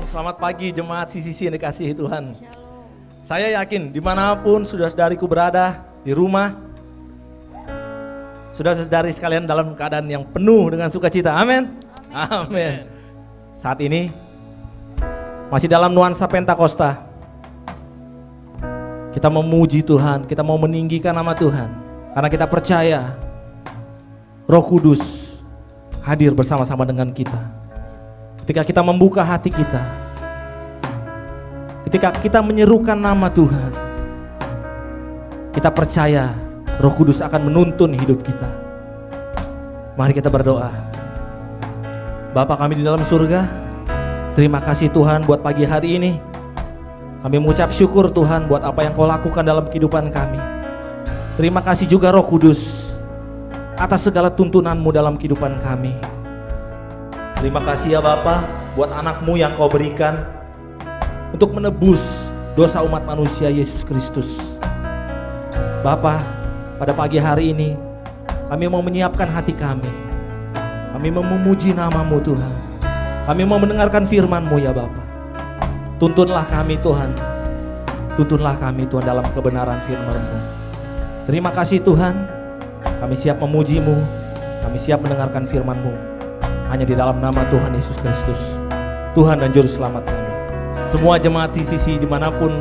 Selamat pagi jemaat CCC yang dikasihi Tuhan. Saya yakin dimanapun saudara-saudariku berada, di rumah, saudara-saudari sekalian dalam keadaan yang penuh dengan sukacita. Amin. Amin. Saat ini masih dalam nuansa Pentakosta. Kita memuji Tuhan, kita mau meninggikan nama Tuhan. Karena kita percaya Roh Kudus hadir bersama-sama dengan kita. Ketika kita membuka hati kita, ketika kita menyerukan nama Tuhan, kita percaya Roh Kudus akan menuntun hidup kita. Mari kita berdoa. Bapa kami di dalam surga, terima kasih Tuhan buat pagi hari ini. Kami mengucap syukur Tuhan buat apa yang Kau lakukan dalam kehidupan kami. Terima kasih juga Roh Kudus atas segala tuntunan-Mu dalam kehidupan kami. Terima kasih ya Bapa buat anak-Mu yang Kau berikan untuk menebus dosa umat manusia Yesus Kristus. Bapa, pada pagi hari ini kami mau menyiapkan hati kami. Kami mau memuji nama-Mu Tuhan. Kami mau mendengarkan firman-Mu ya Bapa. Tuntunlah kami Tuhan. Tuntunlah kami Tuhan dalam kebenaran firman-Mu. Terima kasih Tuhan. Kami siap memuji-Mu. Kami siap mendengarkan firman-Mu. Hanya di dalam nama Tuhan Yesus Kristus, Tuhan dan Juru Selamat kami. Semua jemaat CCC dimanapun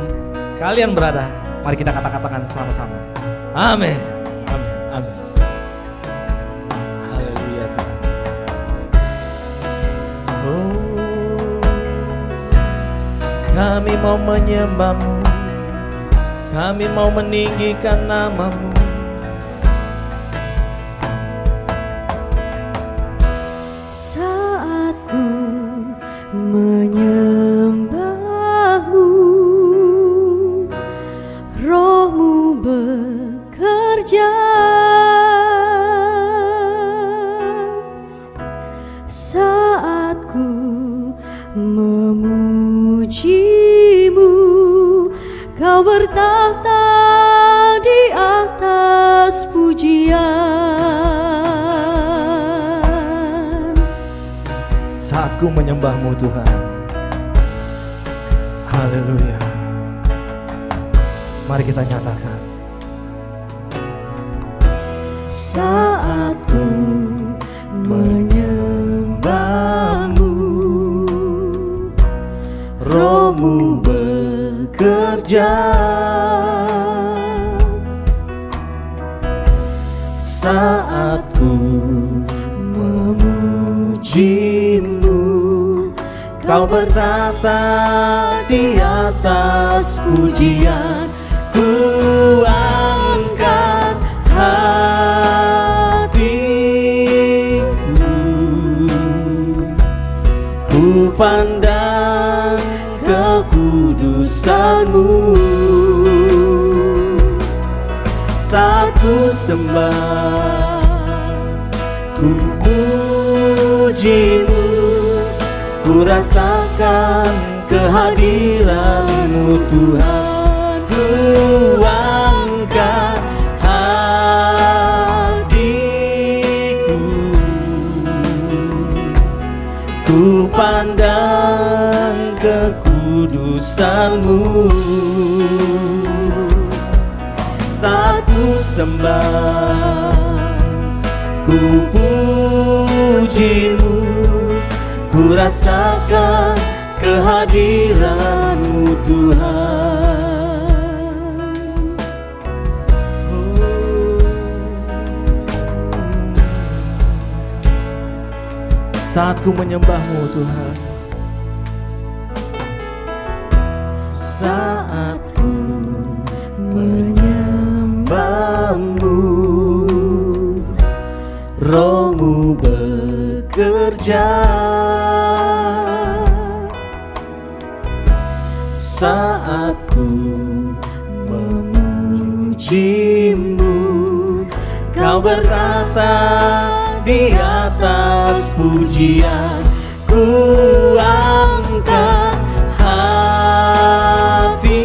kalian berada, mari kita katakan sama-sama. Amin. Amin. Amin. Haleluya Tuhan. Oh, kami mau menyembah-Mu, kami mau meninggikan nama-Mu. Menyembah-Mu, Roh-Mu bekerja, saat ku memuji-Mu, Kau bertahta di atas pujian. Saat ku menyembah-Mu Tuhan. Haleluya. Mari kita nyatakan. Saat ku menyembah-Mu, Roh-Mu bekerja, saat ku memuji-Mu, Kau bertahta di atas pujian. Ku angkat hatiku, ku pandang kekudusan-Mu, saat ku sembah, ku puji-Mu, ku rasakan kehadiran-Mu Tuhan. Ku angkat hatiku, ku pandang kekudusan-Mu, saat ku sembah, ku puji-Mu, ku rasakan kehadiran-Mu Tuhan. Saat ku menyembah-Mu Tuhan, saat ku menyembah-Mu, Roh-Mu bekerja, saat ku memuji-Mu, Kau bertahta di atas pujian. Ku angkat hatiku,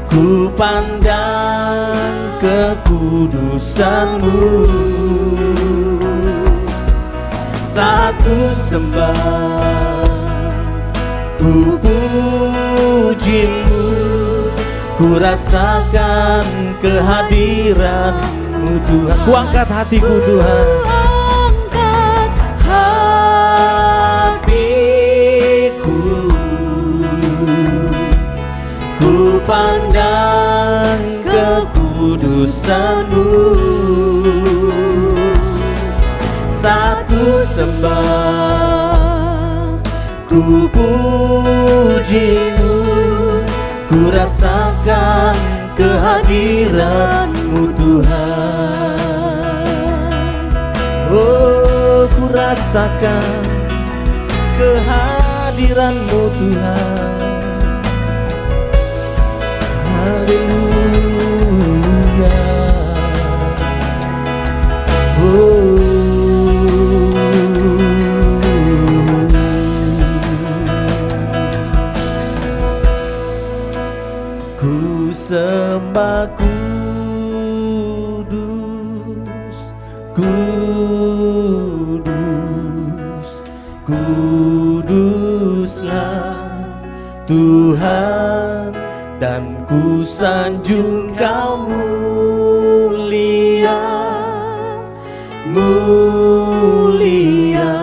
ku pandang kekudusan-Mu, saat ku sembah, ku pujimu, ku rasakan kehadiran-Mu Tuhan. Ku angkat hatiku Tuhan, angkat hatiku, ku pandang kekudusan-Mu. Saat ku sembah, ku pujimu, ku rasakan kehadiran-Mu Tuhan. Oh, ku rasakan kehadiran-Mu Tuhan. Haleluya. Oh, ku sembah kudus, kudus, kuduslah Tuhan, dan ku sanjung Kau mulia, mulia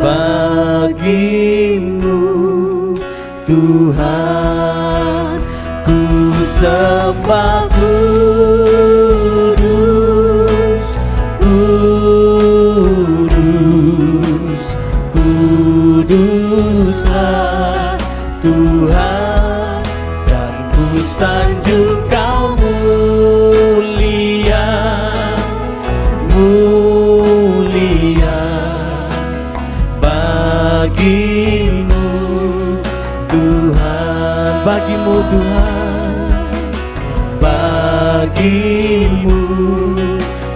bagimu Tuhan. Ku sembah kudus, kudus, kuduslah Tuhan, dan ku sanjung Kau mulia, mulia bagimu Tuhan, bagimu Tuhan, bagimu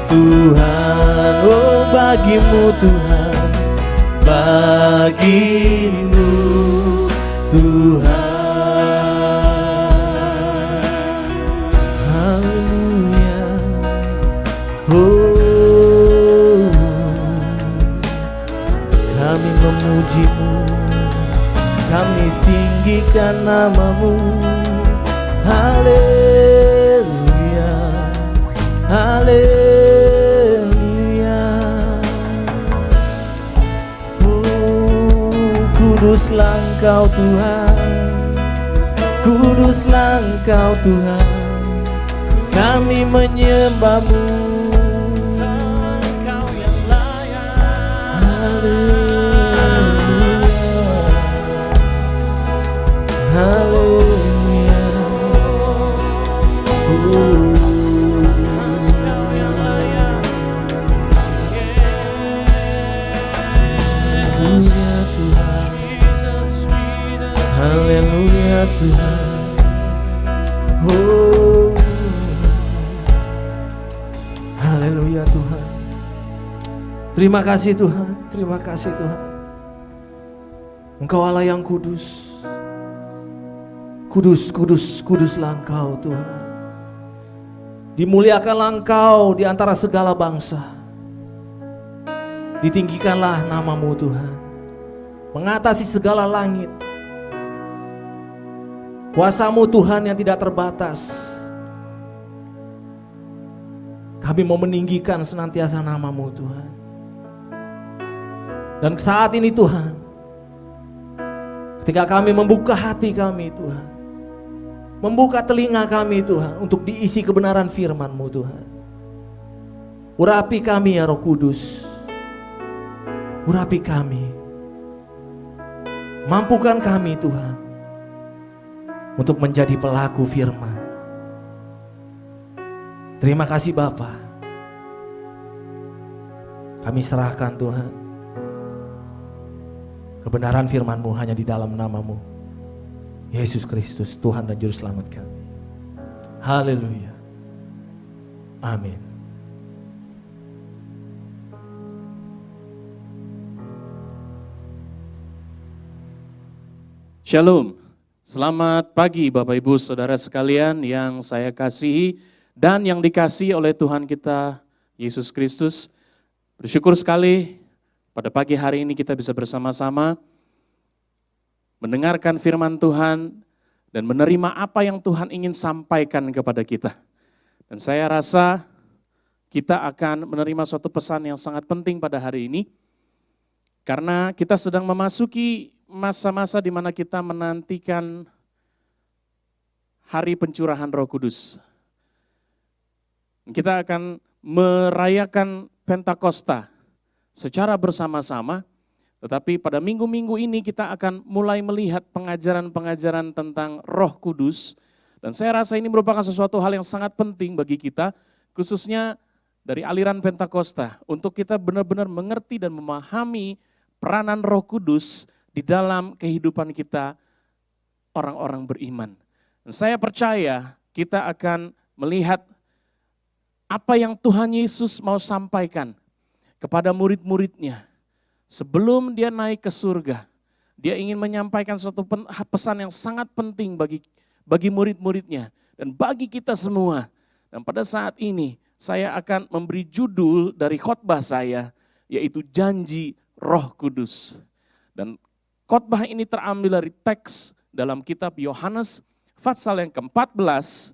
Tuhan, oh bagimu Tuhan, bagimu Tuhan. Haleluya. Oh, kami memuji-Mu, kami tinggikan nama-Mu. Haleluya, haleluya. Oh, kuduslah Engkau Tuhan, kuduslah Engkau Tuhan, kami menyembah-Mu. Engkau yang layak. Haleluya, haleluya. Engkau yang layak. Haleluya Tuhan, haleluya Tuhan. Oh, haleluya Tuhan. Terima kasih Tuhan, terima kasih Tuhan. Engkau Allah yang kudus, kudus, kudus, kuduslah Engkau Tuhan. Dimuliakanlah Engkau di antara segala bangsa. Ditinggikanlah nama-Mu Tuhan, mengatasi segala langit. Kuasa-Mu Tuhan yang tidak terbatas. Kami mau meninggikan senantiasa nama-Mu Tuhan. Dan saat ini Tuhan, ketika kami membuka hati kami Tuhan, membuka telinga kami Tuhan untuk diisi kebenaran firman-Mu Tuhan. Urapi kami ya Roh Kudus, urapi kami, mampukan kami Tuhan untuk menjadi pelaku firman. Terima kasih Bapa. Kami serahkan Tuhan, kebenaran firman-Mu hanya di dalam nama-Mu, Yesus Kristus, Tuhan dan Juru Selamat kami. Haleluya. Amin. Shalom. Selamat pagi Bapak Ibu Saudara sekalian yang saya kasihi dan yang dikasihi oleh Tuhan kita Yesus Kristus. Bersyukur sekali pada pagi hari ini kita bisa bersama-sama mendengarkan firman Tuhan dan menerima apa yang Tuhan ingin sampaikan kepada kita. Dan saya rasa kita akan menerima suatu pesan yang sangat penting pada hari ini, karena kita sedang memasuki masa-masa di mana kita menantikan hari pencurahan Roh Kudus. Kita akan merayakan Pentakosta secara bersama-sama, tetapi pada minggu-minggu ini kita akan mulai melihat pengajaran-pengajaran tentang Roh Kudus. Dan saya rasa ini merupakan sesuatu hal yang sangat penting bagi kita, khususnya dari aliran Pentakosta, untuk kita benar-benar mengerti dan memahami peranan Roh Kudus di dalam kehidupan kita orang-orang beriman. Dan saya percaya kita akan melihat apa yang Tuhan Yesus mau sampaikan kepada murid-muridnya. Sebelum dia naik ke surga, dia ingin menyampaikan suatu pesan yang sangat penting bagi murid-muridnya dan bagi kita semua. Dan pada saat ini saya akan memberi judul dari khotbah saya, yaitu janji Roh Kudus. Dan khotbah ini terambil dari teks dalam kitab Yohanes pasal yang ke-14,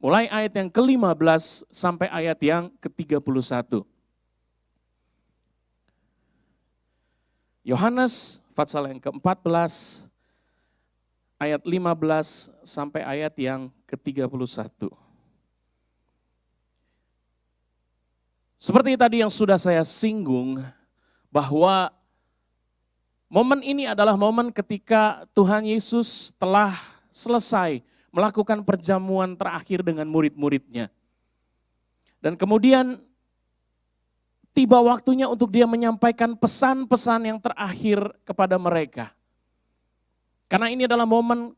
mulai ayat yang ke-15 sampai ayat yang ke-31. Yohanes pasal yang ke-14, ayat 15 sampai ayat yang ke-31. Seperti tadi yang sudah saya singgung, bahwa momen ini adalah momen ketika Tuhan Yesus telah selesai melakukan perjamuan terakhir dengan murid-muridnya. Dan kemudian tiba waktunya untuk dia menyampaikan pesan-pesan yang terakhir kepada mereka. Karena ini adalah momen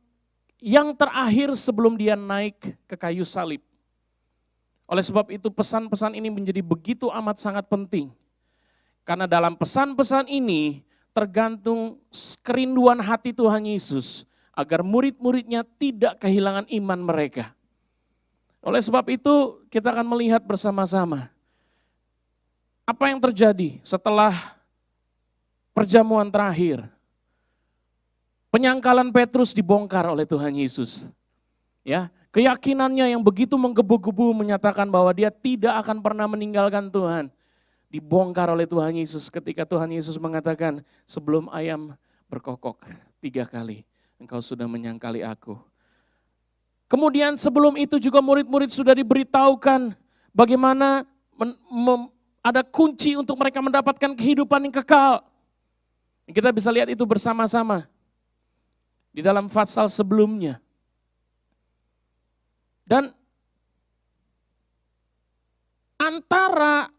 yang terakhir sebelum dia naik ke kayu salib. Oleh sebab itu pesan-pesan ini menjadi begitu amat sangat penting. Karena dalam pesan-pesan ini tergantung kerinduan hati Tuhan Yesus agar murid-muridnya tidak kehilangan iman mereka. Oleh sebab itu kita akan melihat bersama-sama apa yang terjadi setelah perjamuan terakhir. Penyangkalan Petrus dibongkar oleh Tuhan Yesus. Ya, keyakinannya yang begitu menggebu-gebu menyatakan bahwa dia tidak akan pernah meninggalkan Tuhan, dibongkar oleh Tuhan Yesus ketika Tuhan Yesus mengatakan, sebelum ayam berkokok 3 kali, engkau sudah menyangkali aku. Kemudian sebelum itu juga murid-murid sudah diberitahukan bagaimana ada kunci untuk mereka mendapatkan kehidupan yang kekal. Kita bisa lihat itu bersama-sama di dalam pasal sebelumnya. Dan antara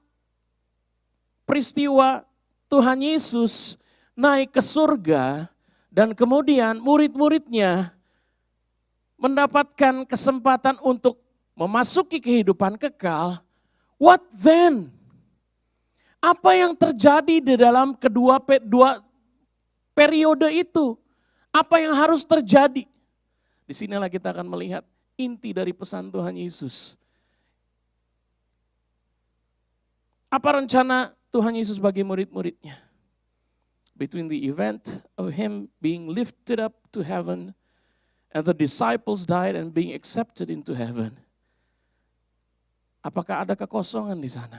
peristiwa Tuhan Yesus naik ke surga dan kemudian murid-muridnya mendapatkan kesempatan untuk memasuki kehidupan kekal, what then? Apa yang terjadi di dalam kedua periode itu? Apa yang harus terjadi? Disinilah kita akan melihat inti dari pesan Tuhan Yesus. Apa rencana Tuhan Yesus bagi murid-muridnya? Between the event of him being lifted up to heaven and the disciples died and being accepted into heaven. Apakah ada kekosongan di sana?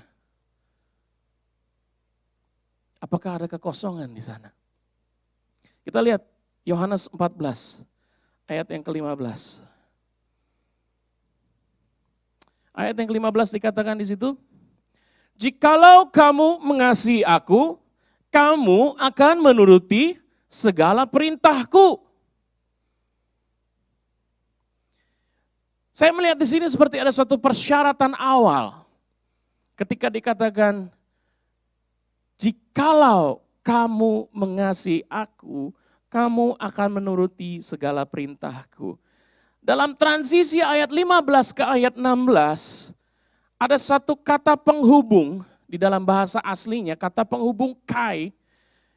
Apakah ada kekosongan di sana? Kita lihat Yohanes 14 ayat yang ke-15. Ayat yang ke-15 dikatakan di situ, jikalau kamu mengasihi aku, kamu akan menuruti segala perintahku. Saya melihat di sini seperti ada suatu persyaratan awal. Ketika dikatakan, jikalau kamu mengasihi aku, kamu akan menuruti segala perintahku. Dalam transisi ayat 15 ke ayat 16, ada satu kata penghubung di dalam bahasa aslinya, kata penghubung kai,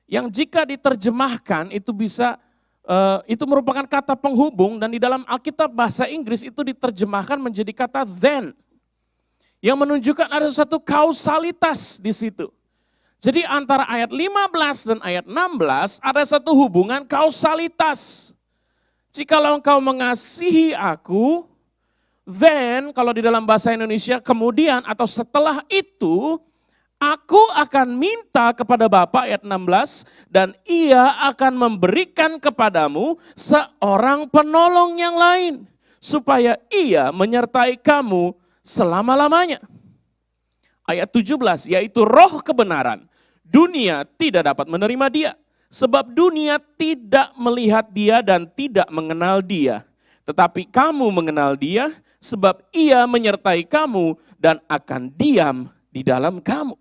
yang jika diterjemahkan itu bisa, itu merupakan kata penghubung dan di dalam Alkitab bahasa Inggris itu diterjemahkan menjadi kata then, yang menunjukkan ada satu kausalitas di situ. Jadi antara ayat 15 dan ayat 16 ada satu hubungan kausalitas. Jikalau engkau mengasihi aku, then kalau di dalam bahasa Indonesia kemudian atau setelah itu, aku akan minta kepada Bapa ayat 16 dan ia akan memberikan kepadamu seorang penolong yang lain supaya ia menyertai kamu selama-lamanya. Ayat 17 yaitu roh kebenaran. Dunia tidak dapat menerima dia sebab dunia tidak melihat dia dan tidak mengenal dia. Tetapi kamu mengenal dia sebab ia menyertai kamu dan akan diam di dalam kamu.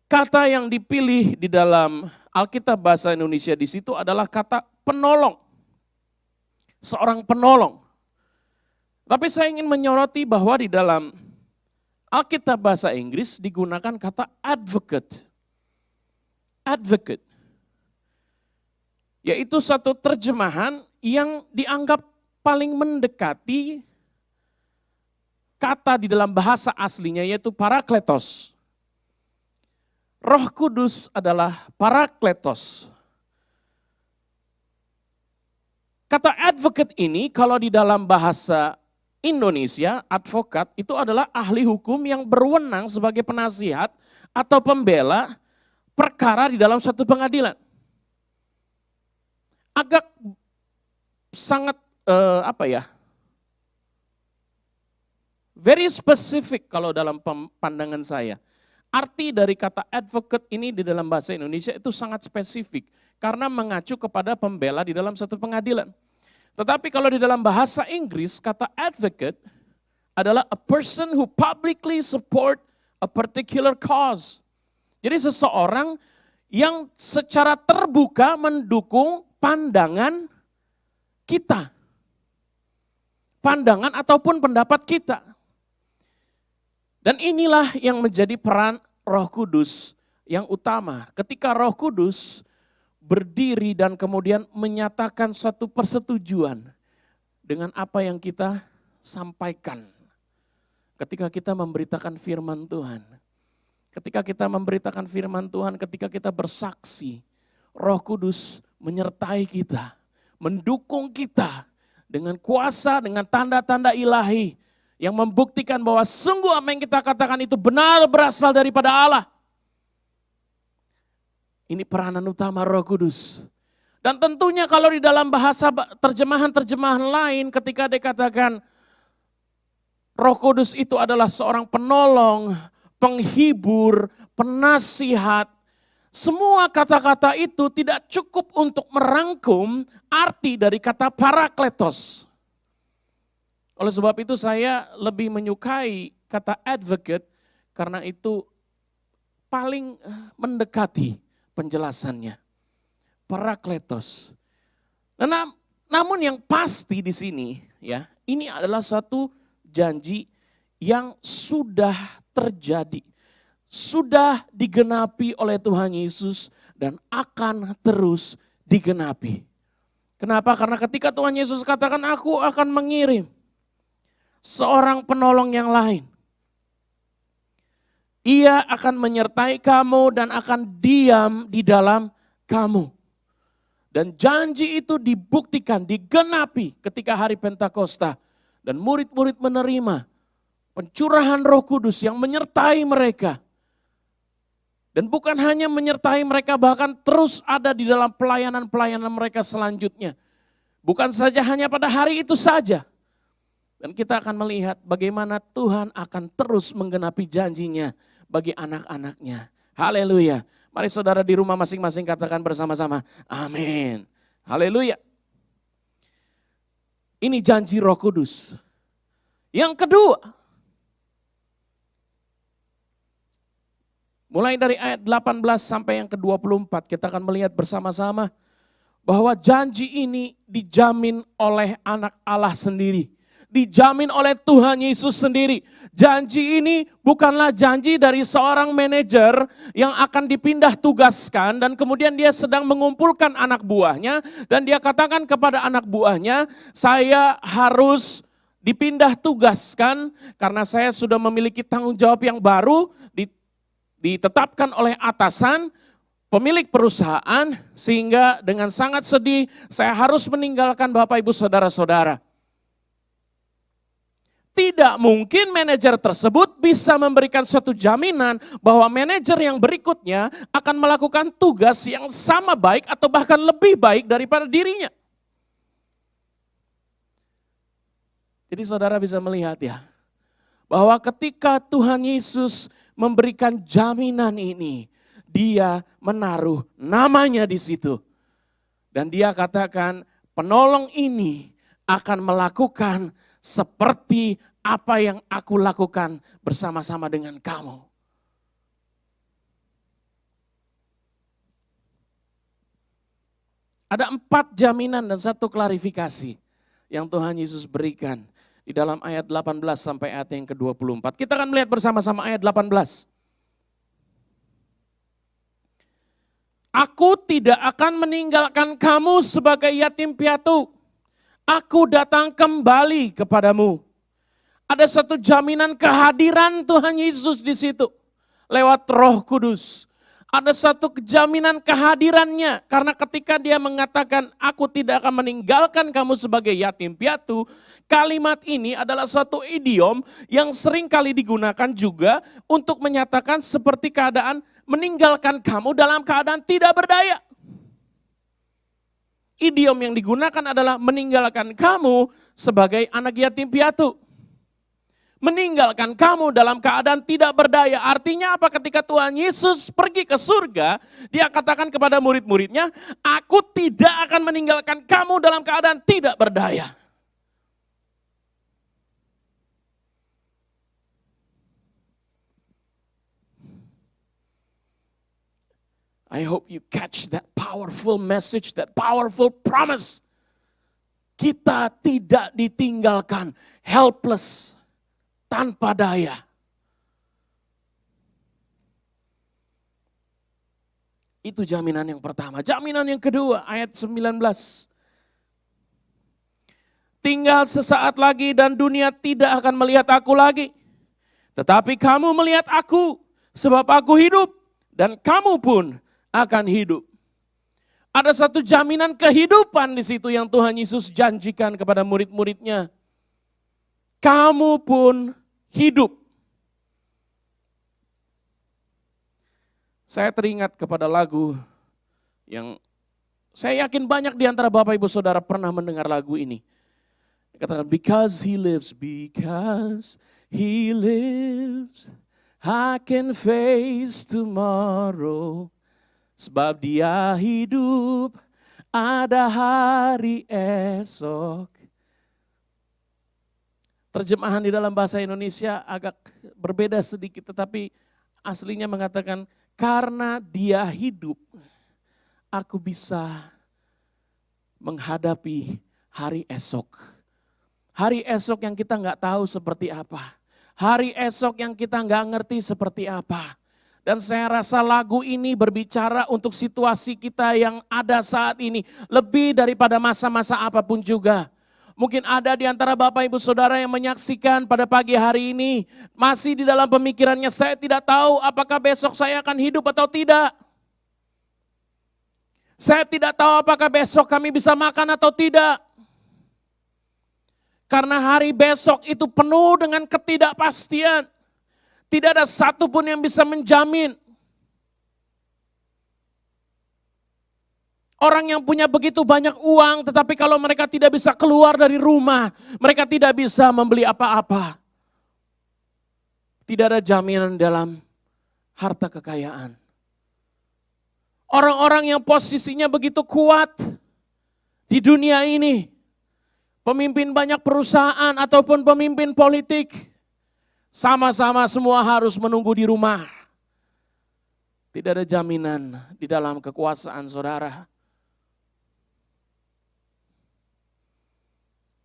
Kata yang dipilih di dalam Alkitab bahasa Indonesia di situ adalah kata penolong. Seorang penolong. Tapi saya ingin menyoroti bahwa di dalam Alkitab bahasa Inggris digunakan kata advocate. Advocate. Yaitu satu terjemahan yang dianggap paling mendekati kata di dalam bahasa aslinya yaitu parakletos. Roh Kudus adalah parakletos. Kata advocate ini kalau di dalam bahasa Indonesia, advokat itu adalah ahli hukum yang berwenang sebagai penasihat atau pembela perkara di dalam suatu pengadilan. Agak sangat very specific kalau dalam pandangan saya. Arti dari kata advocate ini di dalam bahasa Indonesia itu sangat spesifik karena mengacu kepada pembela di dalam satu pengadilan. Tetapi kalau di dalam bahasa Inggris kata advocate adalah a person who publicly support a particular cause. Jadi seseorang yang secara terbuka mendukung pandangan kita. Pandangan ataupun pendapat kita. Dan inilah yang menjadi peran Roh Kudus yang utama. Ketika Roh Kudus berdiri dan kemudian menyatakan suatu persetujuan dengan apa yang kita sampaikan. Ketika kita memberitakan firman Tuhan. Ketika kita memberitakan firman Tuhan, ketika kita bersaksi, Roh Kudus menyertai kita, mendukung kita dengan kuasa, dengan tanda-tanda ilahi yang membuktikan bahwa sungguh apa yang kita katakan itu benar berasal daripada Allah. Ini peranan utama Roh Kudus. Dan tentunya kalau di dalam bahasa terjemahan-terjemahan lain ketika dikatakan Roh Kudus itu adalah seorang penolong, penghibur, penasihat. Semua kata-kata itu tidak cukup untuk merangkum arti dari kata parakletos. Oleh sebab itu saya lebih menyukai kata advocate karena itu paling mendekati penjelasannya. Parakletos. Namun yang pasti di sini ya, ini adalah satu janji yang sudah terjadi. Sudah digenapi oleh Tuhan Yesus dan akan terus digenapi. Kenapa? Karena ketika Tuhan Yesus katakan aku akan mengirim seorang penolong yang lain. Ia akan menyertai kamu dan akan diam di dalam kamu. Dan janji itu dibuktikan, digenapi ketika hari Pentakosta. Dan murid-murid menerima pencurahan Roh Kudus yang menyertai mereka. Dan bukan hanya menyertai mereka, bahkan terus ada di dalam pelayanan-pelayanan mereka selanjutnya. Bukan saja hanya pada hari itu saja. Dan kita akan melihat bagaimana Tuhan akan terus menggenapi janjinya bagi anak-anaknya. Haleluya. Mari saudara di rumah masing-masing katakan bersama-sama. Amin. Haleluya. Ini janji Roh Kudus. Yang kedua, mulai dari ayat 18 sampai yang ke-24 kita akan melihat bersama-sama bahwa janji ini dijamin oleh anak Allah sendiri. Dijamin oleh Tuhan Yesus sendiri. Janji ini bukanlah janji dari seorang manajer yang akan dipindah tugaskan dan kemudian dia sedang mengumpulkan anak buahnya dan dia katakan kepada anak buahnya, saya harus dipindah tugaskan karena saya sudah memiliki tanggung jawab yang baru di ditetapkan oleh atasan, pemilik perusahaan, sehingga dengan sangat sedih saya harus meninggalkan Bapak Ibu Saudara-saudara. Tidak mungkin manajer tersebut bisa memberikan suatu jaminan bahwa manajer yang berikutnya akan melakukan tugas yang sama baik atau bahkan lebih baik daripada dirinya. Jadi saudara bisa melihat ya, bahwa ketika Tuhan Yesus memberikan jaminan ini, Dia menaruh namanya di situ. Dan Dia katakan, penolong ini akan melakukan seperti apa yang aku lakukan bersama-sama dengan kamu. Ada 4 jaminan dan 1 klarifikasi yang Tuhan Yesus berikan di dalam ayat 18 sampai ayat yang ke-24. Kita akan melihat bersama-sama ayat 18. Aku tidak akan meninggalkan kamu sebagai yatim piatu. Aku datang kembali kepadamu. Ada satu jaminan kehadiran Tuhan Yesus di situ lewat Roh Kudus. Ada satu jaminan kehadirannya karena ketika Dia mengatakan aku tidak akan meninggalkan kamu sebagai yatim piatu, kalimat ini adalah satu idiom yang sering kali digunakan juga untuk menyatakan seperti keadaan meninggalkan kamu dalam keadaan tidak berdaya. Idiom yang digunakan adalah meninggalkan kamu sebagai anak yatim piatu. Meninggalkan kamu dalam keadaan tidak berdaya. Artinya apa? Ketika Tuhan Yesus pergi ke surga, Dia katakan kepada murid-muridnya, aku tidak akan meninggalkan kamu dalam keadaan tidak berdaya. I hope you catch that powerful message, that powerful promise. Kita tidak ditinggalkan helpless, tanpa daya. Itu jaminan yang pertama. Jaminan yang kedua, ayat 19. Tinggal sesaat lagi dan dunia tidak akan melihat aku lagi. Tetapi kamu melihat aku, sebab aku hidup dan kamu pun akan hidup. Ada satu jaminan kehidupan di situ yang Tuhan Yesus janjikan kepada murid-muridnya. Kamu pun hidup. Saya teringat kepada lagu yang saya yakin banyak di antara Bapak Ibu Saudara pernah mendengar lagu ini. Katakan, because he lives, I can face tomorrow. Sebab Dia hidup, ada hari esok. Terjemahan di dalam bahasa Indonesia agak berbeda sedikit, tetapi aslinya mengatakan, karena Dia hidup, aku bisa menghadapi hari esok. Hari esok yang kita nggak tahu seperti apa. Hari esok yang kita nggak ngerti seperti apa. Dan saya rasa lagu ini berbicara untuk situasi kita yang ada saat ini. Lebih daripada masa-masa apapun juga. Mungkin ada di antara Bapak Ibu Saudara yang menyaksikan pada pagi hari ini. Masih di dalam pemikirannya, saya tidak tahu apakah besok saya akan hidup atau tidak. Saya tidak tahu apakah besok kami bisa makan atau tidak. Karena hari besok itu penuh dengan ketidakpastian. Tidak ada satupun yang bisa menjamin. Orang yang punya begitu banyak uang, tetapi kalau mereka tidak bisa keluar dari rumah, mereka tidak bisa membeli apa-apa. Tidak ada jaminan dalam harta kekayaan. Orang-orang yang posisinya begitu kuat di dunia ini, pemimpin banyak perusahaan ataupun pemimpin politik, sama-sama semua harus menunggu di rumah. Tidak ada jaminan di dalam kekuasaan saudara.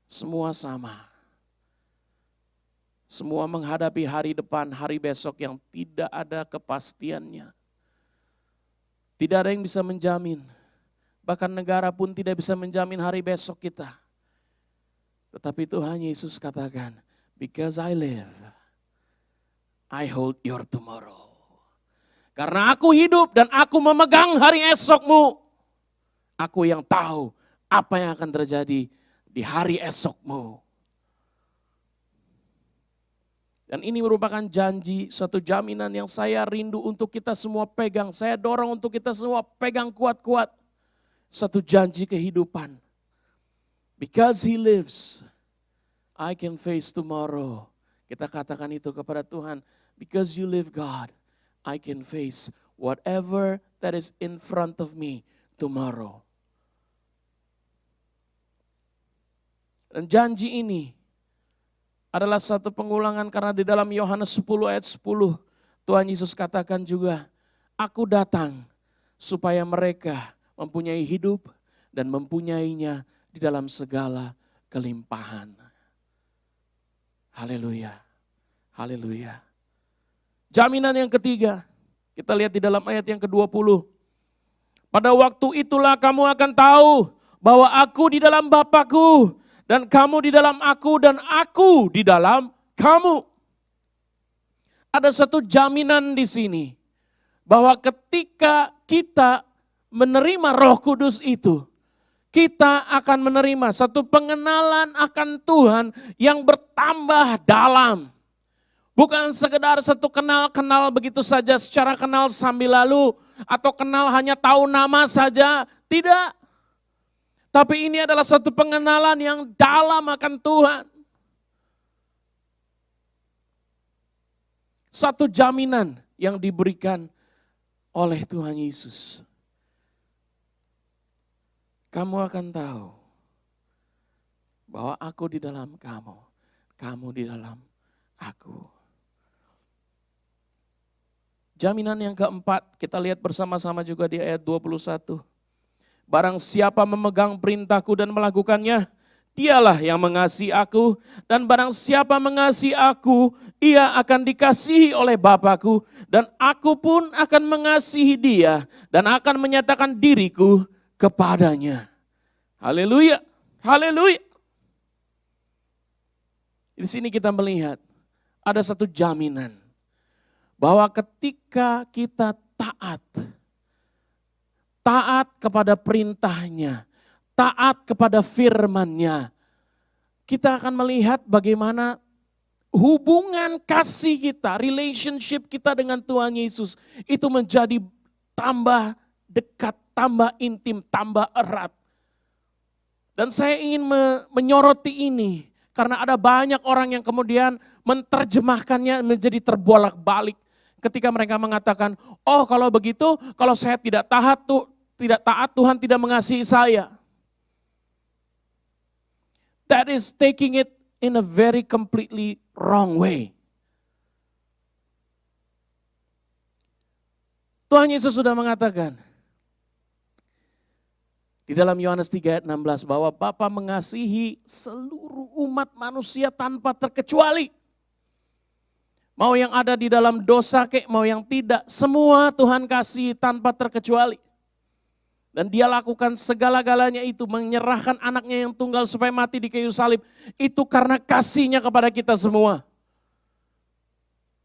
Semua sama. Semua menghadapi hari depan, hari besok yang tidak ada kepastiannya. Tidak ada yang bisa menjamin. Bahkan negara pun tidak bisa menjamin hari besok kita. Tetapi Tuhan Yesus katakan, because I live, I hold your tomorrow. Karena aku hidup dan aku memegang hari esokmu. Aku yang tahu apa yang akan terjadi di hari esokmu. Dan ini merupakan janji, suatu jaminan yang saya rindu untuk kita semua pegang. Saya dorong untuk kita semua pegang kuat-kuat. Satu janji kehidupan. Because He lives, I can face tomorrow. Kita katakan itu kepada Tuhan. Because you live God, I can face whatever that is in front of me tomorrow. Dan janji ini adalah satu pengulangan karena di dalam Yohanes 10 ayat 10 Tuhan Yesus katakan juga, aku datang supaya mereka mempunyai hidup dan mempunyainya di dalam segala kelimpahan. Haleluya, haleluya. Jaminan yang ketiga, kita lihat di dalam ayat yang ke-20. Pada waktu itulah kamu akan tahu bahwa aku di dalam Bapa-Ku dan kamu di dalam aku dan aku di dalam kamu. Ada satu jaminan di sini bahwa ketika kita menerima Roh Kudus itu, kita akan menerima satu pengenalan akan Tuhan yang bertambah dalam. Bukan sekedar satu kenal-kenal begitu saja, secara kenal sambil lalu, atau kenal hanya tahu nama saja, tidak. Tapi ini adalah satu pengenalan yang dalam akan Tuhan. Satu jaminan yang diberikan oleh Tuhan Yesus. Kamu akan tahu bahwa aku di dalam kamu, kamu di dalam aku. Jaminan yang keempat, kita lihat bersama-sama juga di ayat 21. Barang siapa memegang perintahku dan melakukannya, dialah yang mengasihi aku. Dan barang siapa mengasihi aku, ia akan dikasihi oleh Bapa-Ku. Dan aku pun akan mengasihi dia dan akan menyatakan diriku kepadanya. Haleluya, haleluya. Di sini kita melihat ada satu jaminan. Bahwa ketika kita taat kepada perintahnya, taat kepada firman-Nya, kita akan melihat bagaimana hubungan kasih kita, relationship kita dengan Tuhan Yesus itu menjadi tambah dekat, tambah intim, tambah erat. Dan saya ingin menyoroti ini karena ada banyak orang yang kemudian menerjemahkannya menjadi terbolak-balik. Ketika mereka mengatakan, oh kalau begitu, kalau saya tidak taat Tuhan tidak mengasihi saya. That is taking it in a very completely wrong way. Tuhan Yesus sudah mengatakan di dalam Yohanes 3 ayat 16 bahwa Bapa mengasihi seluruh umat manusia tanpa terkecuali. Mau yang ada di dalam dosa kek, mau yang tidak, semua Tuhan kasih tanpa terkecuali. Dan dia lakukan segala-galanya itu, menyerahkan anaknya yang tunggal supaya mati di kayu salib. Itu karena kasihnya kepada kita semua.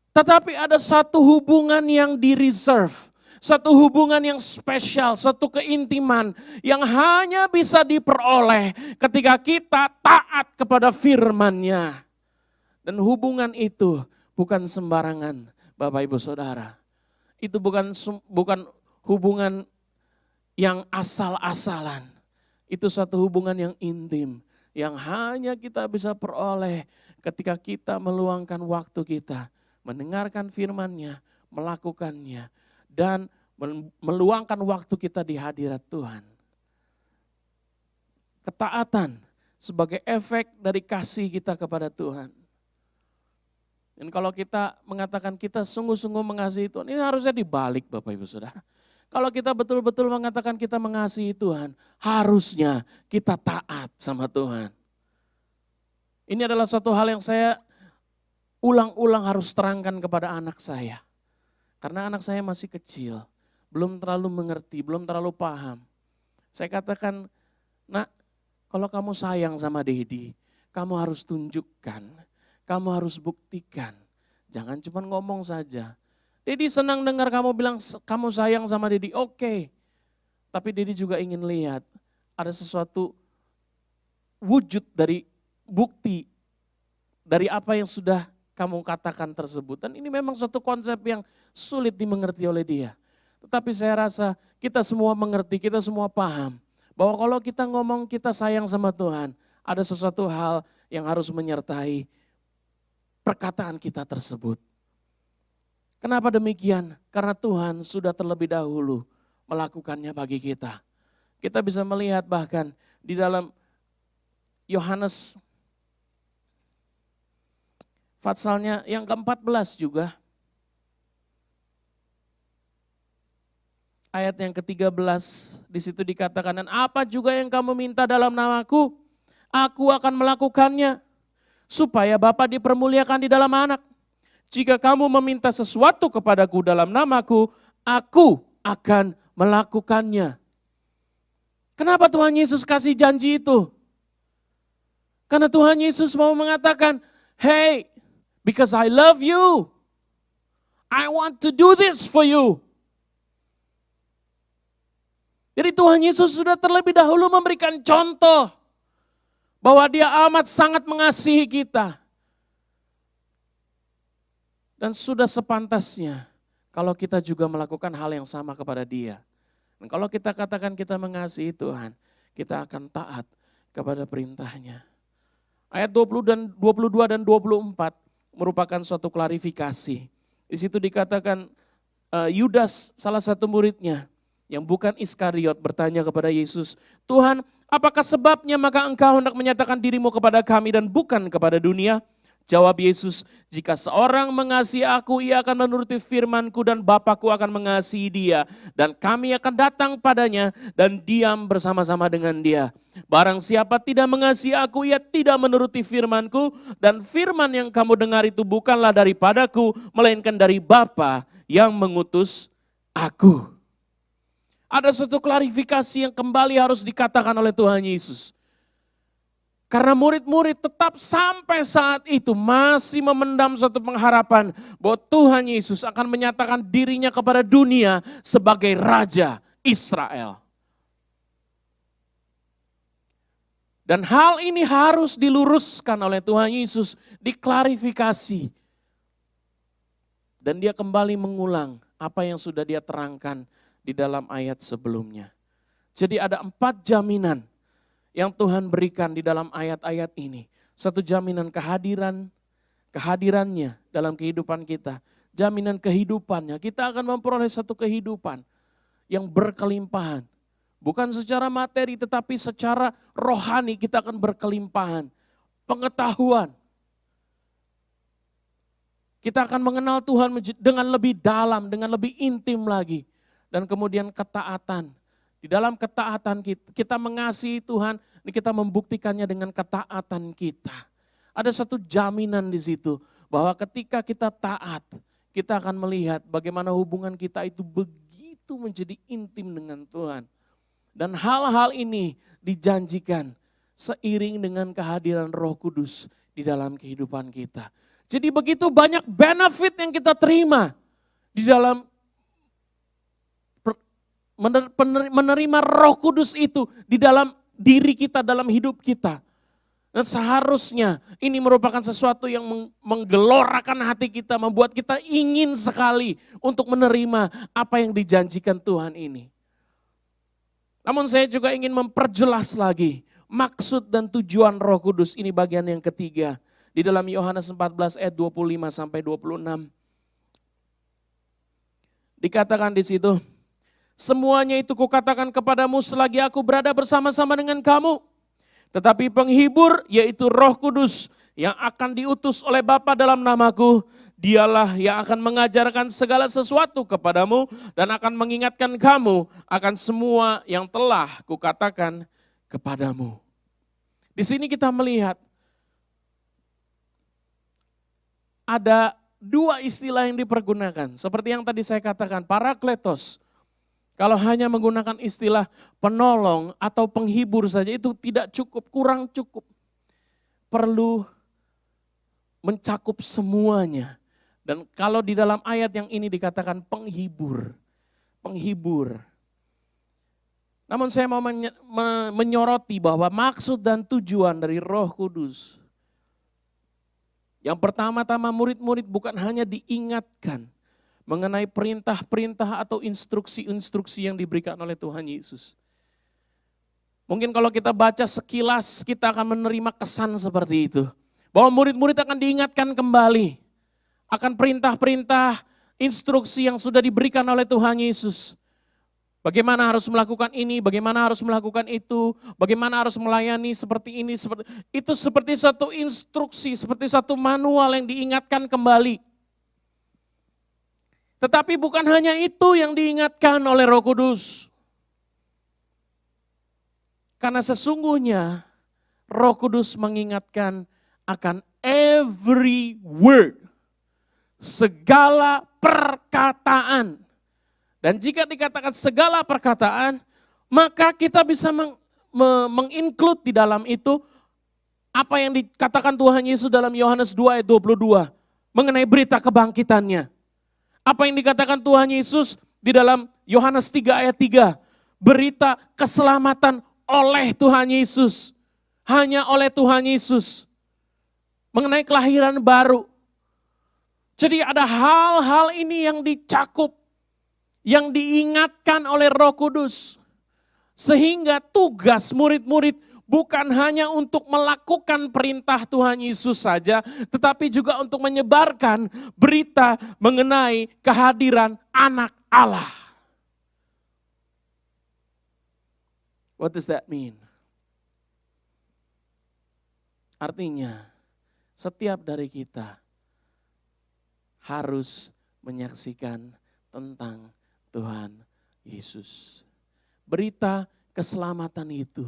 Tetapi ada satu hubungan yang di-reserve. Satu hubungan yang spesial, satu keintiman yang hanya bisa diperoleh ketika kita taat kepada firman-Nya. Dan hubungan itu bukan sembarangan, Bapak Ibu Saudara. Itu bukan hubungan yang asal-asalan. Itu satu hubungan yang intim, yang hanya kita bisa peroleh ketika kita meluangkan waktu kita, mendengarkan firman-Nya, melakukannya, dan meluangkan waktu kita di hadirat Tuhan. Ketaatan sebagai efek dari kasih kita kepada Tuhan. Dan kalau kita mengatakan kita sungguh-sungguh mengasihi Tuhan, ini harusnya dibalik Bapak Ibu Saudara. Kalau kita betul-betul mengatakan kita mengasihi Tuhan, harusnya kita taat sama Tuhan. Ini adalah suatu hal yang saya ulang-ulang harus terangkan kepada anak saya. Karena anak saya masih kecil, belum terlalu mengerti, belum terlalu paham. Saya katakan, nak, kalau kamu sayang sama Dedi, kamu harus tunjukkan. Kamu harus buktikan, jangan cuma ngomong saja. Dedi senang dengar kamu bilang kamu sayang sama Dedi, oke. Tapi Dedi juga ingin lihat ada sesuatu wujud dari bukti dari apa yang sudah kamu katakan tersebut. Dan ini memang suatu konsep yang sulit dimengerti oleh dia. Tetapi saya rasa kita semua mengerti, kita semua paham bahwa kalau kita ngomong kita sayang sama Tuhan, ada sesuatu hal yang harus menyertai perkataan kita tersebut. Kenapa demikian? Karena Tuhan sudah terlebih dahulu melakukannya bagi kita. Kita bisa melihat bahkan di dalam Yohanes Fatsalnya yang ke-14 juga. Ayat yang ke-13 di situ dikatakan, dan apa juga yang kamu minta dalam namaku, aku akan melakukannya supaya Bapa dipermuliakan di dalam anak. Jika kamu meminta sesuatu kepadaku dalam namaku, aku akan melakukannya. Kenapa Tuhan Yesus kasih janji itu? Karena Tuhan Yesus mau mengatakan, hey, because I love you, I want to do this for you. Jadi Tuhan Yesus sudah terlebih dahulu memberikan contoh bahwa dia amat sangat mengasihi kita. Dan sudah sepantasnya kalau kita juga melakukan hal yang sama kepada dia. Dan kalau kita katakan kita mengasihi Tuhan, kita akan taat kepada perintahnya. Ayat 22 dan 24 merupakan suatu klarifikasi. Di situ dikatakan Yudas salah satu muridnya yang bukan Iskariot bertanya kepada Yesus, Tuhan, apakah sebabnya maka engkau hendak menyatakan dirimu kepada kami dan bukan kepada dunia? Jawab Yesus, jika seorang mengasihi aku, ia akan menuruti firman-Ku dan Bapa-Ku akan mengasihi dia. Dan kami akan datang padanya dan diam bersama-sama dengan dia. Barang siapa tidak mengasihi aku, ia tidak menuruti firman-Ku. Dan firman yang kamu dengar itu bukanlah daripadaku, melainkan dari Bapa yang mengutus aku. Ada suatu klarifikasi yang kembali harus dikatakan oleh Tuhan Yesus. Karena murid-murid tetap sampai saat itu masih memendam suatu pengharapan bahwa Tuhan Yesus akan menyatakan dirinya kepada dunia sebagai Raja Israel. Dan hal ini harus diluruskan oleh Tuhan Yesus, diklarifikasi. Dan dia kembali mengulang apa yang sudah dia terangkan di dalam ayat sebelumnya. Jadi ada 4 jaminan yang Tuhan berikan di dalam ayat-ayat ini. Satu jaminan kehadirannya dalam kehidupan kita. Jaminan kehidupannya, kita akan memperoleh satu kehidupan yang berkelimpahan. Bukan secara materi tetapi secara rohani kita akan berkelimpahan. Pengetahuan. Kita akan mengenal Tuhan dengan lebih dalam, dengan lebih intim lagi. Dan kemudian ketaatan. Di dalam ketaatan kita mengasihi Tuhan, kita membuktikannya dengan ketaatan kita. Ada satu jaminan di situ, bahwa ketika kita taat, kita akan melihat bagaimana hubungan kita itu begitu menjadi intim dengan Tuhan. Dan hal-hal ini dijanjikan seiring dengan kehadiran Roh Kudus di dalam kehidupan kita. Jadi begitu banyak benefit yang kita terima di dalam menerima Roh Kudus itu di dalam diri kita, dalam hidup kita. Dan seharusnya ini merupakan sesuatu yang menggelorakan hati kita, membuat kita ingin sekali untuk menerima apa yang dijanjikan Tuhan ini. Namun saya juga ingin memperjelas lagi maksud dan tujuan Roh Kudus, ini bagian yang ketiga. Di dalam Yohanes 14 ayat 25 sampai 26. Dikatakan di situ, semuanya itu kukatakan kepadamu selagi aku berada bersama-sama dengan kamu. Tetapi penghibur yaitu Roh Kudus yang akan diutus oleh Bapa dalam namaku, dialah yang akan mengajarkan segala sesuatu kepadamu dan akan mengingatkan kamu akan semua yang telah kukatakan kepadamu. Di sini kita melihat ada 2 istilah yang dipergunakan. Seperti yang tadi saya katakan, parakletos. Kalau hanya menggunakan istilah penolong atau penghibur saja itu tidak cukup, kurang cukup. Perlu mencakup semuanya. Dan kalau di dalam ayat yang ini dikatakan penghibur. Penghibur. Namun saya mau menyoroti bahwa maksud dan tujuan dari Roh Kudus. Yang pertama-tama murid-murid bukan hanya diingatkan mengenai perintah-perintah atau instruksi-instruksi yang diberikan oleh Tuhan Yesus. Mungkin kalau kita baca sekilas kita akan menerima kesan seperti itu. Bahwa murid-murid akan diingatkan kembali akan perintah-perintah, instruksi yang sudah diberikan oleh Tuhan Yesus. Bagaimana harus melakukan ini, bagaimana harus melakukan itu, bagaimana harus melayani seperti ini, itu seperti satu instruksi, seperti satu manual yang diingatkan kembali. Tetapi bukan hanya itu yang diingatkan oleh Roh Kudus. Karena sesungguhnya Roh Kudus mengingatkan akan every word, segala perkataan. Dan jika dikatakan segala perkataan, maka kita bisa menginclude di dalam itu apa yang dikatakan Tuhan Yesus dalam Yohanes 2 ayat 22 mengenai berita kebangkitannya. Apa yang dikatakan Tuhan Yesus di dalam Yohanes 3 ayat 3, berita keselamatan oleh Tuhan Yesus, hanya oleh Tuhan Yesus, mengenai kelahiran baru. Jadi ada hal-hal ini yang dicakup, yang diingatkan oleh Roh Kudus. Sehingga tugas murid-murid bukan hanya untuk melakukan perintah Tuhan Yesus saja, tetapi juga untuk menyebarkan berita mengenai kehadiran Anak Allah. What does that mean? Artinya, setiap dari kita harus menyaksikan tentang Tuhan Yesus. Berita keselamatan itu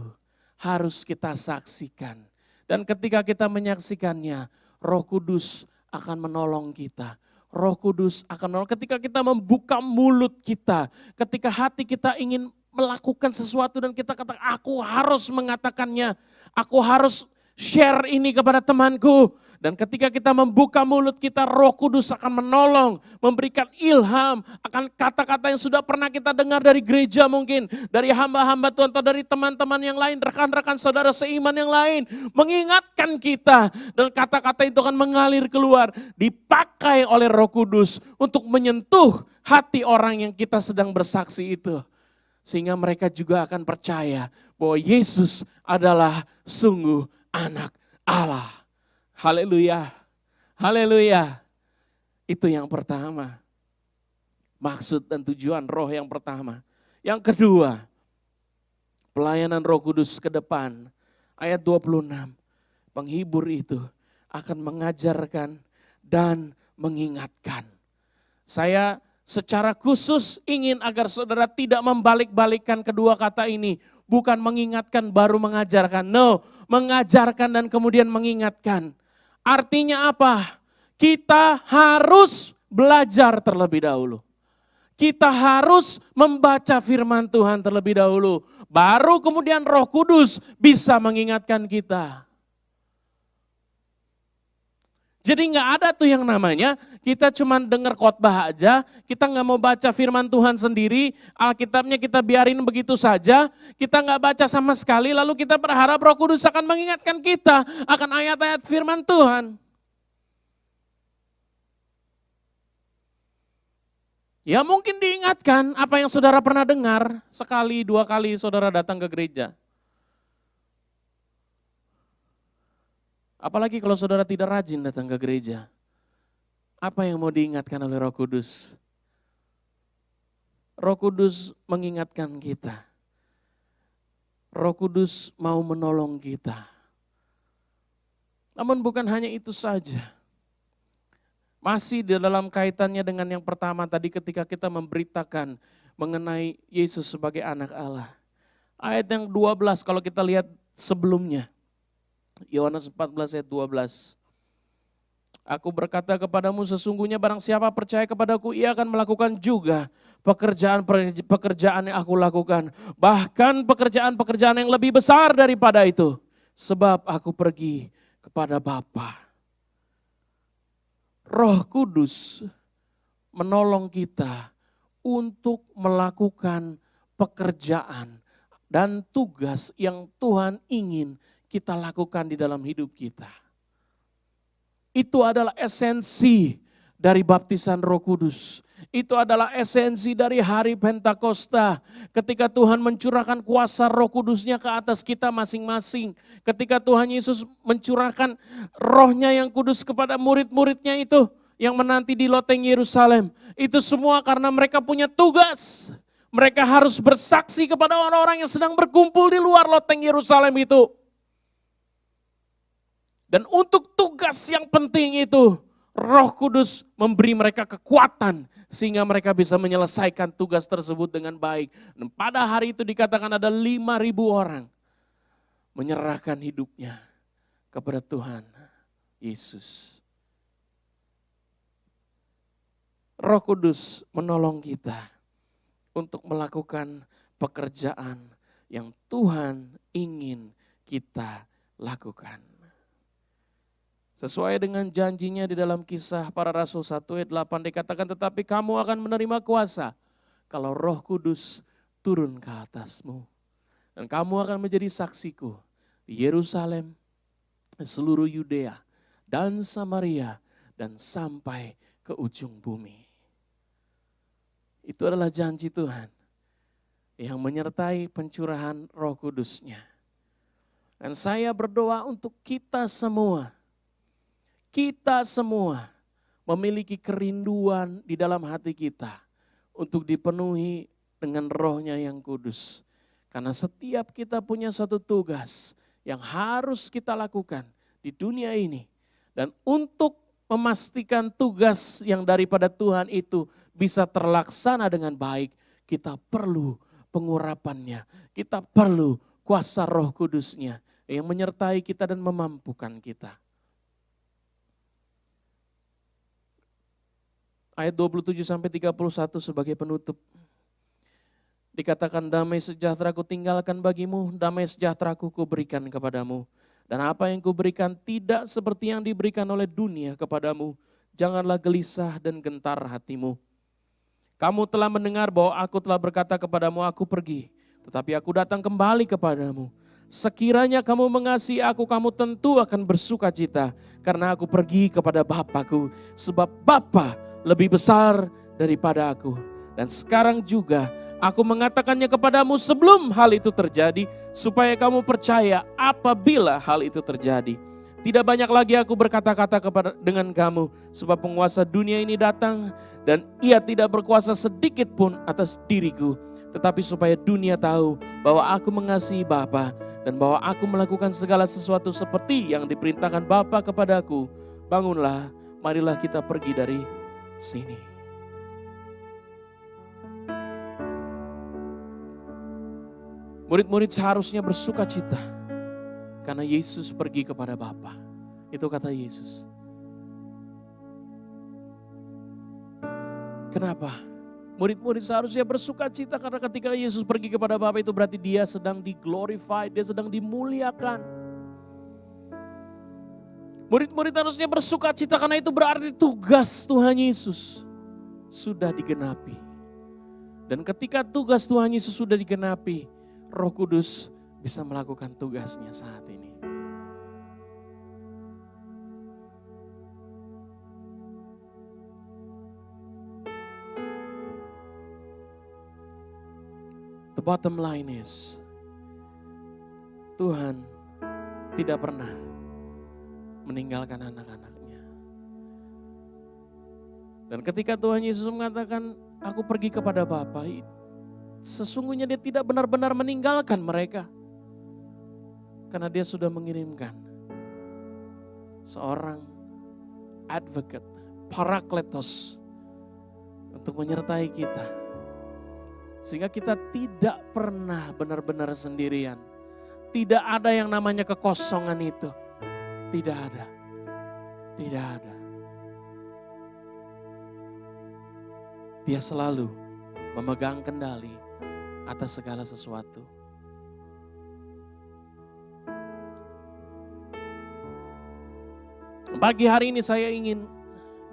harus kita saksikan. Dan ketika kita menyaksikannya, Roh Kudus akan menolong kita. Roh Kudus akan menolong ketika kita membuka mulut kita. Ketika hati kita ingin melakukan sesuatu dan kita katakan, aku harus mengatakannya. Aku harus share ini kepada temanku. Dan ketika kita membuka mulut kita, Roh Kudus akan menolong, memberikan ilham akan kata-kata yang sudah pernah kita dengar dari gereja mungkin, dari hamba-hamba Tuhan atau dari teman-teman yang lain, rekan-rekan saudara seiman yang lain, mengingatkan kita dan kata-kata itu akan mengalir keluar, dipakai oleh Roh Kudus untuk menyentuh hati orang yang kita sedang bersaksi itu. Sehingga mereka juga akan percaya bahwa Yesus adalah sungguh Anak Allah. Haleluya, haleluya. Itu yang pertama. Maksud dan tujuan roh yang pertama. Yang kedua, pelayanan Roh Kudus ke depan. Ayat 26, penghibur itu akan mengajarkan dan mengingatkan. Saya secara khusus ingin agar saudara tidak membalik-balikkan kedua kata ini. Bukan mengingatkan baru mengajarkan, no. Mengajarkan dan kemudian mengingatkan. Artinya apa? Kita harus belajar terlebih dahulu. Kita harus membaca firman Tuhan terlebih dahulu. Baru kemudian Roh Kudus bisa mengingatkan kita. Jadi nggak ada tuh yang namanya kita cuma dengar khotbah aja, kita nggak mau baca firman Tuhan sendiri, Alkitabnya kita biarin begitu saja, kita nggak baca sama sekali, lalu kita berharap Roh Kudus akan mengingatkan kita akan ayat-ayat firman Tuhan. Ya mungkin diingatkan apa yang saudara pernah dengar, sekali dua kali saudara datang ke gereja. Apalagi kalau saudara tidak rajin datang ke gereja. Apa yang mau diingatkan oleh Roh Kudus? Roh Kudus mengingatkan kita. Roh Kudus mau menolong kita. Namun bukan hanya itu saja. Masih di dalam kaitannya dengan yang pertama tadi ketika kita memberitakan mengenai Yesus sebagai Anak Allah. Ayat yang 12 kalau kita lihat sebelumnya. Yohanes 14 ayat 12. Aku berkata kepadamu sesungguhnya barang siapa percaya kepadaku ia akan melakukan juga pekerjaan yang aku lakukan. Bahkan pekerjaan-pekerjaan yang lebih besar daripada itu. Sebab aku pergi kepada Bapa. Roh Kudus menolong kita untuk melakukan pekerjaan dan tugas yang Tuhan ingin kita lakukan di dalam hidup kita. Itu adalah esensi dari baptisan Roh Kudus. Itu adalah esensi dari hari Pentakosta. Ketika Tuhan mencurahkan kuasa Roh Kudusnya ke atas kita masing-masing. Ketika Tuhan Yesus mencurahkan rohnya yang kudus kepada murid-muridnya itu yang menanti di loteng Yerusalem. Itu semua karena mereka punya tugas. Mereka harus bersaksi kepada orang-orang yang sedang berkumpul di luar loteng Yerusalem itu. Dan untuk tugas yang penting itu, Roh Kudus memberi mereka kekuatan sehingga mereka bisa menyelesaikan tugas tersebut dengan baik. Dan pada hari itu dikatakan ada 5.000 orang menyerahkan hidupnya kepada Tuhan Yesus. Roh Kudus menolong kita untuk melakukan pekerjaan yang Tuhan ingin kita lakukan. Sesuai dengan janjinya di dalam Kisah Para Rasul 1 ayat 8 dikatakan, tetapi kamu akan menerima kuasa kalau Roh Kudus turun ke atasmu. Dan kamu akan menjadi saksiku di Yerusalem, seluruh Yudea dan Samaria dan sampai ke ujung bumi. Itu adalah janji Tuhan yang menyertai pencurahan Roh Kudus-Nya. Dan saya berdoa untuk kita semua memiliki kerinduan di dalam hati kita untuk dipenuhi dengan Roh-Nya yang kudus. Karena setiap kita punya satu tugas yang harus kita lakukan di dunia ini. Dan untuk memastikan tugas yang daripada Tuhan itu bisa terlaksana dengan baik, kita perlu pengurapannya, kita perlu kuasa Roh Kudus-Nya yang menyertai kita dan memampukan kita. Ayat 27-31 sebagai penutup. Dikatakan, damai sejahtera ku tinggalkan bagimu, damai sejahtera ku berikan kepadamu. Dan apa yang kuberikan tidak seperti yang diberikan oleh dunia kepadamu. Janganlah gelisah dan gentar hatimu. Kamu telah mendengar bahwa aku telah berkata kepadamu, aku pergi. Tetapi aku datang kembali kepadamu. Sekiranya kamu mengasihi aku, kamu tentu akan bersuka cita. Karena aku pergi kepada Bapa-Ku. Sebab Bapa lebih besar daripada aku. Dan sekarang juga aku mengatakannya kepadamu sebelum hal itu terjadi, supaya kamu percaya apabila hal itu terjadi. Tidak banyak lagi aku berkata-kata dengan kamu, sebab penguasa dunia ini datang dan ia tidak berkuasa sedikit pun atas diriku. Tetapi supaya dunia tahu bahwa aku mengasihi Bapa dan bahwa aku melakukan segala sesuatu seperti yang diperintahkan Bapa kepadaku. Bangunlah, marilah kita pergi dari sini. Murid-murid seharusnya bersuka cita karena Yesus pergi kepada Bapa. Itu kata Yesus. Kenapa? Murid-murid seharusnya bersuka cita karena ketika Yesus pergi kepada Bapa itu berarti dia sedang di-glorify, dia sedang dimuliakan. Murid-murid harusnya bersuka cita karena itu berarti tugas Tuhan Yesus sudah digenapi. Dan ketika tugas Tuhan Yesus sudah digenapi, Roh Kudus bisa melakukan tugasnya saat ini. The bottom line is, Tuhan tidak pernah meninggalkan anak-anaknya. Dan ketika Tuhan Yesus mengatakan, aku pergi kepada Bapa, sesungguhnya dia tidak benar-benar meninggalkan mereka. Karena dia sudah mengirimkan seorang advocate, parakletos, untuk menyertai kita. Sehingga kita tidak pernah benar-benar sendirian. Tidak ada yang namanya kekosongan itu. Tidak ada. Tidak ada. Dia selalu memegang kendali atas segala sesuatu. Pagi hari ini saya ingin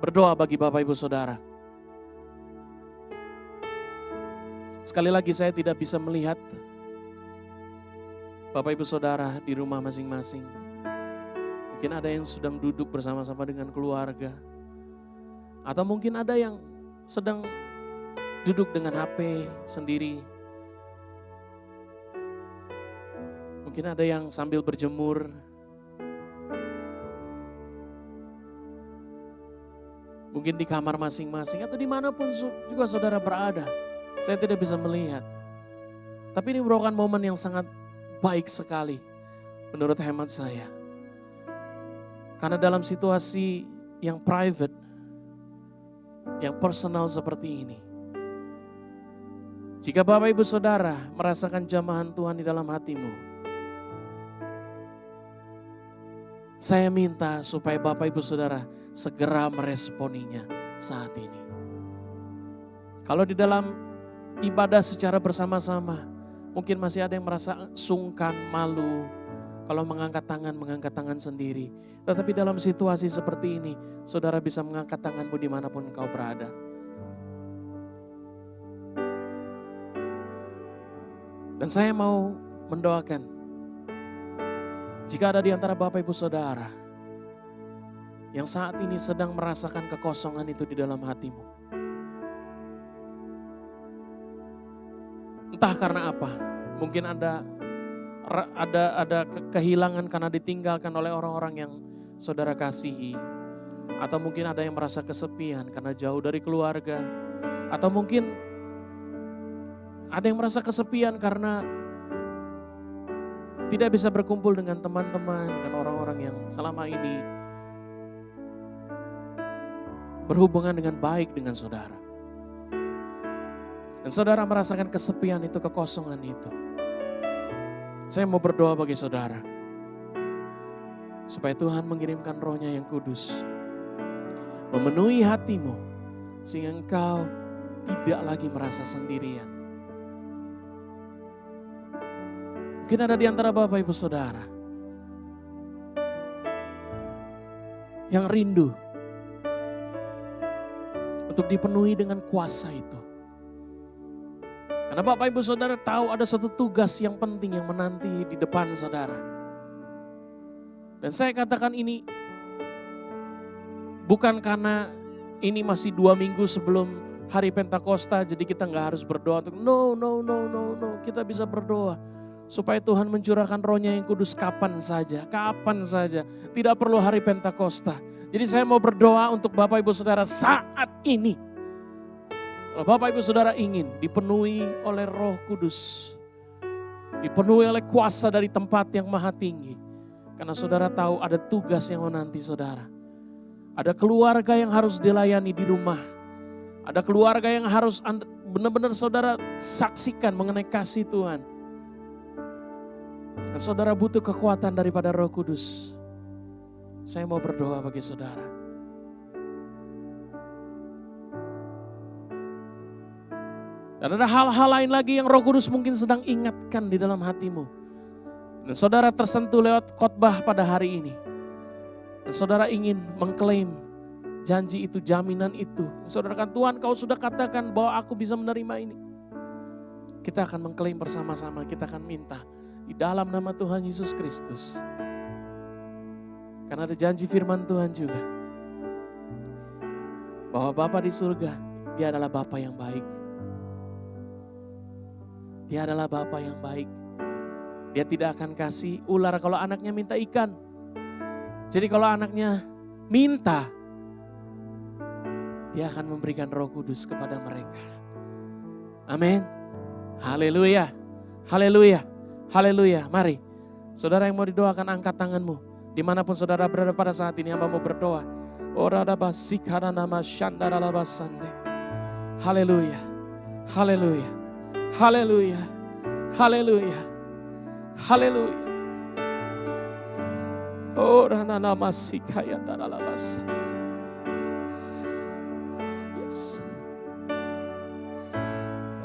berdoa bagi Bapak Ibu Saudara. Sekali lagi saya tidak bisa melihat Bapak Ibu Saudara di rumah masing-masing. Mungkin ada yang sedang duduk bersama-sama dengan keluarga. Atau mungkin ada yang sedang duduk dengan HP sendiri. Mungkin ada yang sambil berjemur. Mungkin di kamar masing-masing atau dimanapun juga saudara berada. Saya tidak bisa melihat. Tapi ini merupakan momen yang sangat baik sekali menurut hemat saya. Karena dalam situasi yang private, yang personal seperti ini, jika Bapak Ibu Saudara merasakan jamahan Tuhan di dalam hatimu, saya minta supaya Bapak Ibu Saudara segera meresponinya saat ini. Kalau di dalam ibadah secara bersama-sama, mungkin masih ada yang merasa sungkan, malu, kalau mengangkat tangan sendiri. Tetapi dalam situasi seperti ini, saudara bisa mengangkat tanganmu dimanapun engkau berada. Dan saya mau mendoakan, jika ada di antara Bapak Ibu Saudara yang saat ini sedang merasakan kekosongan itu di dalam hatimu. Entah karena apa, mungkin ada kehilangan karena ditinggalkan oleh orang-orang yang saudara kasihi. Atau mungkin ada yang merasa kesepian karena jauh dari keluarga. Atau mungkin ada yang merasa kesepian karena tidak bisa berkumpul dengan teman-teman, dengan orang-orang yang selama ini berhubungan dengan baik dengan saudara. Dan saudara merasakan kesepian itu, kekosongan itu. Saya mau berdoa bagi saudara, supaya Tuhan mengirimkan Roh-Nya yang kudus, memenuhi hatimu, sehingga engkau tidak lagi merasa sendirian. Mungkin ada di antara Bapak Ibu Saudara yang rindu untuk dipenuhi dengan kuasa itu. Karena Bapak Ibu Saudara tahu ada satu tugas yang penting yang menanti di depan saudara. Dan saya katakan ini bukan karena ini masih 2 minggu sebelum hari Pentakosta, jadi kita nggak harus berdoa. No. Kita bisa berdoa supaya Tuhan mencurahkan Roh-Nya yang kudus kapan saja. Tidak perlu hari Pentakosta. Jadi saya mau berdoa untuk Bapak Ibu Saudara saat ini. Kalau Bapak Ibu Saudara ingin dipenuhi oleh Roh Kudus, dipenuhi oleh kuasa dari tempat yang maha tinggi. Karena saudara tahu ada tugas yang menanti saudara. Ada keluarga yang harus dilayani di rumah. Ada keluarga yang harus benar-benar saudara saksikan mengenai kasih Tuhan. Dan saudara butuh kekuatan daripada Roh Kudus. Saya mau berdoa bagi saudara. Dan ada hal-hal lain lagi yang Roh Kudus mungkin sedang ingatkan di dalam hatimu. Dan saudara tersentuh lewat khotbah pada hari ini. Dan saudara ingin mengklaim janji itu, jaminan itu. Saudara katakan, Tuhan kau sudah katakan bahwa aku bisa menerima ini. Kita akan mengklaim bersama-sama, kita akan minta di dalam nama Tuhan Yesus Kristus. Karena ada janji firman Tuhan juga. Bahwa Bapa di surga, Dia adalah Bapa yang baik. Dia adalah Bapa yang baik. Dia tidak akan kasih ular kalau anaknya minta ikan. Jadi kalau anaknya minta, Dia akan memberikan Roh Kudus kepada mereka. Amin. Haleluya. Haleluya. Haleluya. Mari, saudara yang mau didoakan angkat tanganmu. Dimanapun saudara berada pada saat ini, hamba mau berdoa. Haleluya. Haleluya. Haleluya. Haleluya. Haleluya. Oh, ranana masikaya daralabas. Yes.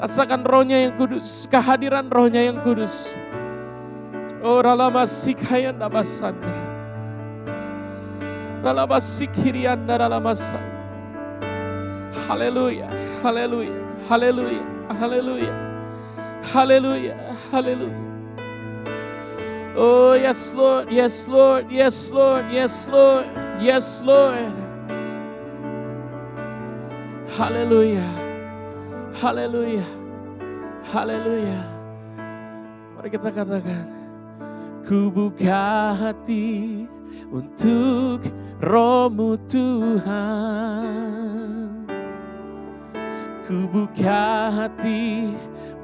Rasakan Roh-Nya yang kudus, kehadiran Roh-Nya yang kudus. Oh, ralamasikaya dabasane. Ralabasikirian daralamasan. Haleluya, haleluya, haleluya, haleluya, haleluya, haleluya. Oh yes Lord, yes Lord, yes Lord, yes Lord, yes Lord. Haleluya, haleluya, haleluya. Mari kita katakan, ku buka hati untuk Roh-Mu Tuhan. Ku buka hati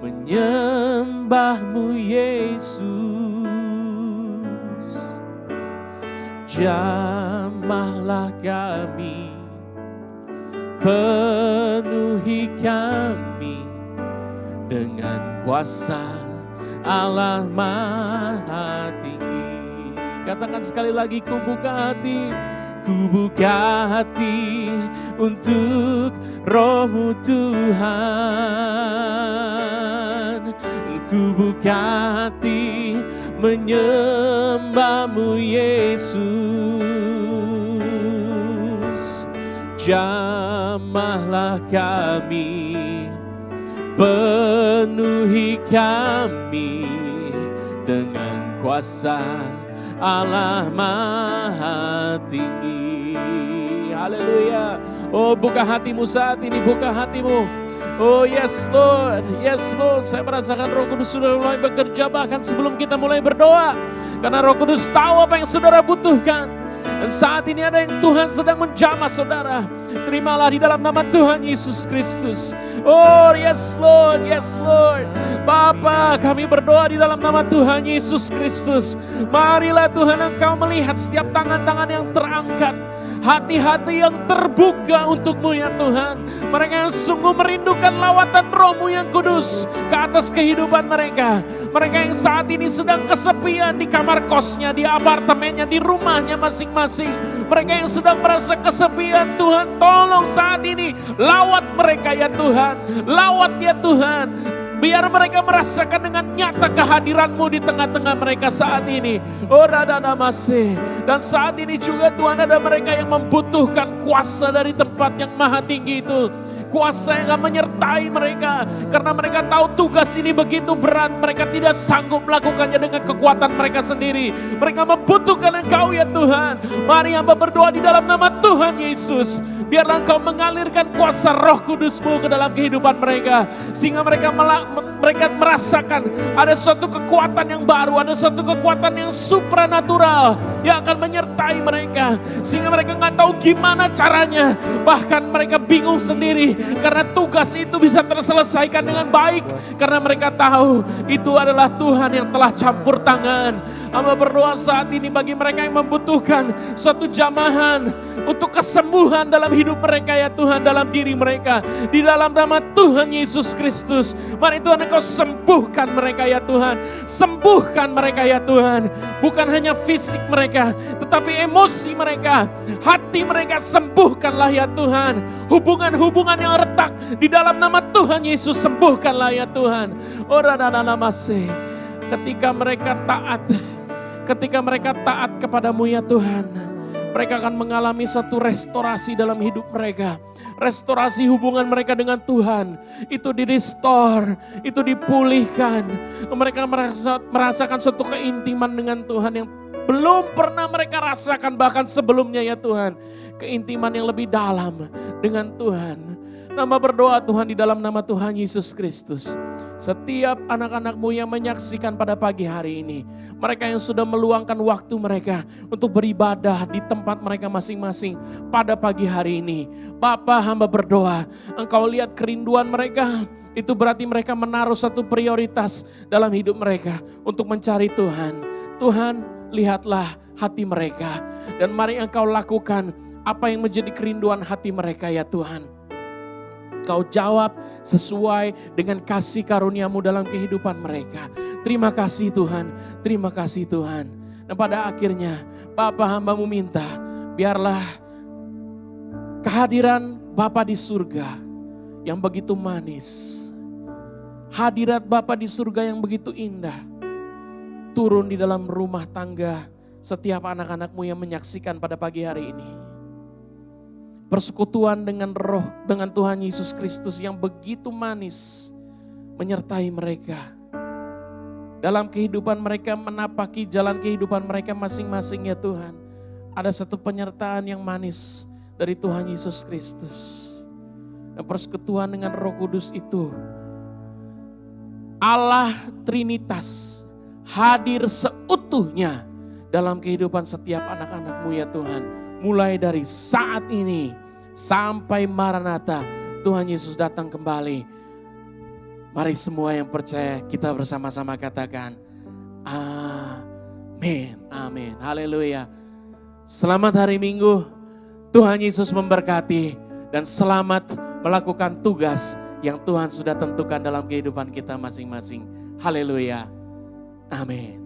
menyembah-Mu Yesus. Jamahlah kami, penuhi kami dengan kuasa Allah Maha Tinggi. Katakan sekali lagi, ku buka hati. Ku buka hati untuk Roh-Mu Tuhan. Ku buka hati menyembah-Mu Yesus. Jamahlah kami, penuhi kami dengan kuasa Allah Maha Tinggi. Haleluya. Oh, buka hatimu saat ini, buka hatimu. Oh yes Lord, yes Lord. Saya merasakan Roh Kudus sudah mulai bekerja bahkan sebelum kita mulai berdoa. Karena Roh Kudus tahu apa yang saudara butuhkan. Dan saat ini ada yang Tuhan sedang menjamah saudara. Terimalah di dalam nama Tuhan Yesus Kristus. Oh yes Lord, yes Lord. Bapa, kami berdoa di dalam nama Tuhan Yesus Kristus. Marilah Tuhan Engkau melihat setiap tangan-tangan yang terangkat. Hati-hati yang terbuka untuk-Mu ya Tuhan. Mereka yang sungguh merindukan lawatan Roh-Mu yang kudus ke atas kehidupan mereka. Mereka yang saat ini sedang kesepian di kamar kosnya, di apartemennya, di rumahnya masing-masing. Mereka yang sedang merasa kesepian, Tuhan tolong saat ini lawat mereka ya Tuhan. Lawat ya Tuhan. Biar mereka merasakan dengan nyata kehadiran-Mu di tengah-tengah mereka saat ini. Oh radana masih. Dan saat ini juga Tuhan ada mereka yang membutuhkan kuasa dari tempat yang maha tinggi itu. Kuasa yang akan menyertai mereka. Karena mereka tahu tugas ini begitu berat. Mereka tidak sanggup melakukannya dengan kekuatan mereka sendiri. Mereka membutuhkan Engkau ya Tuhan. Mari hamba berdoa di dalam nama Tuhan Yesus. Biarlah Engkau mengalirkan kuasa Roh Kudus-Mu ke dalam kehidupan mereka. Sehingga mereka merasakan ada suatu kekuatan yang baru. Ada suatu kekuatan yang supranatural yang akan menyertai mereka. Sehingga mereka nggak tahu gimana caranya. Bahkan mereka bingung sendiri. Karena tugas itu bisa terselesaikan dengan baik. Karena mereka tahu itu adalah Tuhan yang telah campur tangan. Hamba berdoa saat ini bagi mereka yang membutuhkan suatu jamahan untuk kesembuhan dalam hidup mereka ya Tuhan, dalam diri mereka. Di dalam nama Tuhan Yesus Kristus. Mari Tuhan Engkau sembuhkan mereka ya Tuhan. Sembuhkan mereka ya Tuhan. Bukan hanya fisik mereka, tetapi emosi mereka, hati mereka sembuhkanlah ya Tuhan. Hubungan-hubungan yang retak di dalam nama Tuhan Yesus sembuhkanlah ya Tuhan. Ketika mereka taat kepadamu ya Tuhan, mereka akan mengalami satu restorasi dalam hidup mereka. Restorasi hubungan mereka dengan Tuhan itu di-restore, itu dipulihkan. Mereka merasakan suatu keintiman dengan Tuhan yang belum pernah mereka rasakan bahkan sebelumnya ya Tuhan. Keintiman yang lebih dalam dengan Tuhan. Nama berdoa Tuhan di dalam nama Tuhan Yesus Kristus. Setiap anak-anak-Mu yang menyaksikan pada pagi hari ini. Mereka yang sudah meluangkan waktu mereka untuk beribadah di tempat mereka masing-masing pada pagi hari ini. Bapa, hamba berdoa, Engkau lihat kerinduan mereka. Itu berarti mereka menaruh satu prioritas dalam hidup mereka untuk mencari Tuhan. Tuhan, lihatlah hati mereka. Dan mari Engkau lakukan apa yang menjadi kerinduan hati mereka ya Tuhan. Kau jawab sesuai dengan kasih karunia-Mu dalam kehidupan mereka. Terima kasih Tuhan, terima kasih Tuhan. Dan pada akhirnya Bapa, hamba-Mu minta, biarlah kehadiran Bapa di surga yang begitu manis, hadirat Bapa di surga yang begitu indah, turun di dalam rumah tangga setiap anak-anak-Mu yang menyaksikan pada pagi hari ini. persekutuan dengan roh, dengan Tuhan Yesus Kristus yang begitu manis menyertai mereka. Dalam kehidupan mereka, menapaki jalan kehidupan mereka masing-masing ya Tuhan. Ada satu penyertaan yang manis dari Tuhan Yesus Kristus. Dan persekutuan dengan Roh Kudus itu, Allah Trinitas hadir seutuhnya dalam kehidupan setiap anak-anak-Mu ya Tuhan. Mulai dari saat ini sampai Maranatha, Tuhan Yesus datang kembali. Mari semua yang percaya kita bersama-sama katakan amin, amin, haleluya. Selamat hari Minggu, Tuhan Yesus memberkati dan selamat melakukan tugas yang Tuhan sudah tentukan dalam kehidupan kita masing-masing. Haleluya, amin.